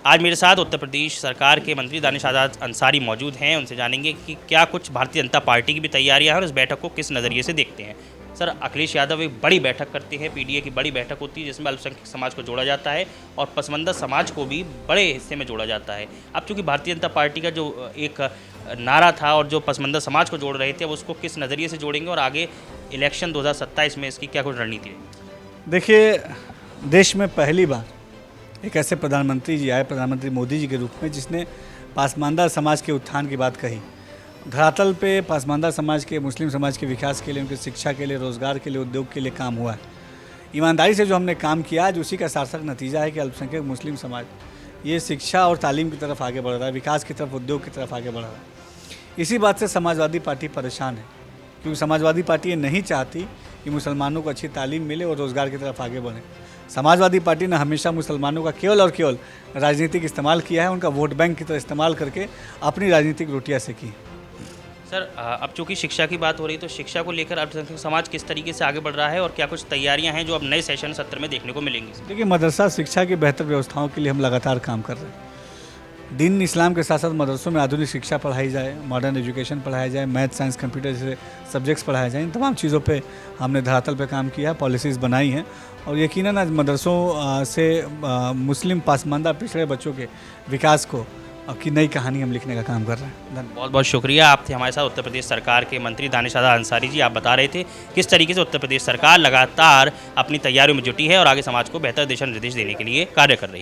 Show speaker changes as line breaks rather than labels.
आज मेरे साथ उत्तर प्रदेश सरकार के मंत्री दानिश आज़ाद अंसारी मौजूद हैं। उनसे जानेंगे कि क्या कुछ भारतीय जनता पार्टी की भी तैयारियां हैं और इस बैठक को किस नज़रिए से देखते हैं। सर, अखिलेश यादव एक बड़ी बैठक करते हैं, पीडीए की बड़ी बैठक होती है जिसमें अल्पसंख्यक समाज को जोड़ा जाता है और पसमानदा समाज को भी बड़े हिस्से में जोड़ा जाता है। अब चूँकि भारतीय जनता पार्टी का जो एक नारा था और जो पसमानदा समाज को जोड़ रहे थे, अब उसको किस नज़रिए से जोड़ेंगे और आगे इलेक्शन 2027 में इसकी क्या कुछ रणनीति है?
देखिए, देश में पहली बार एक ऐसे प्रधानमंत्री जी आए, प्रधानमंत्री मोदी जी के रूप में, जिसने पासमानदा समाज के उत्थान की बात कही। धरातल पे पासमानदा समाज के, मुस्लिम समाज के विकास के लिए, उनकी शिक्षा के लिए, रोज़गार के लिए, उद्योग के लिए काम हुआ है। ईमानदारी से जो हमने काम किया, आज उसी का सार्थक नतीजा है कि अल्पसंख्यक मुस्लिम समाज ये शिक्षा और तालीम की तरफ आगे बढ़ रहा है, विकास की तरफ, उद्योग की तरफ आगे बढ़ रहा है। इसी बात से समाजवादी पार्टी परेशान है, क्योंकि समाजवादी पार्टी ये नहीं चाहती कि मुसलमानों को अच्छी तालीम मिले और रोज़गार की तरफ आगे बढ़े। समाजवादी पार्टी ने हमेशा मुसलमानों का केवल और केवल राजनीतिक इस्तेमाल किया है, उनका वोट बैंक की तरह इस्तेमाल करके अपनी राजनीतिक रोटियां सेकी।
सर, अब चूंकि शिक्षा की बात हो रही है तो शिक्षा को लेकर अल्पसंख्यक समाज किस तरीके से आगे बढ़ रहा है और क्या कुछ तैयारियां हैं जो अब नए सेशन सत्र में देखने को मिलेंगी?
देखिए, मदरसा शिक्षा की बेहतर व्यवस्थाओं के लिए हम लगातार काम कर रहे हैं। दीन इस्लाम के साथ साथ मदरसों में आधुनिक शिक्षा पढ़ाई जाए, मॉडर्न एजुकेशन पढ़ाया जाए, मैथ, साइंस, कंप्यूटर जैसे सब्जेक्ट्स पढ़ाए जाए। इन तमाम चीज़ों पे हमने धरातल पे काम किया है, पॉलिसीज़ बनाई हैं और यकीनन आज मदरसों से मुस्लिम पासमानदा पिछड़े बच्चों के विकास को की नई कहानी हम लिखने का काम कर रहे हैं। धन्यवाद।
बहुत बहुत शुक्रिया। आप थे हमारे साथ उत्तर प्रदेश सरकार के मंत्री दानिश आज़ाद अंसारी जी। आप बता रहे थे किस तरीके से उत्तर प्रदेश सरकार लगातार अपनी तैयारियों में जुटी है और आगे समाज को बेहतर दिशा निर्देश देने के लिए कार्य कर रही है।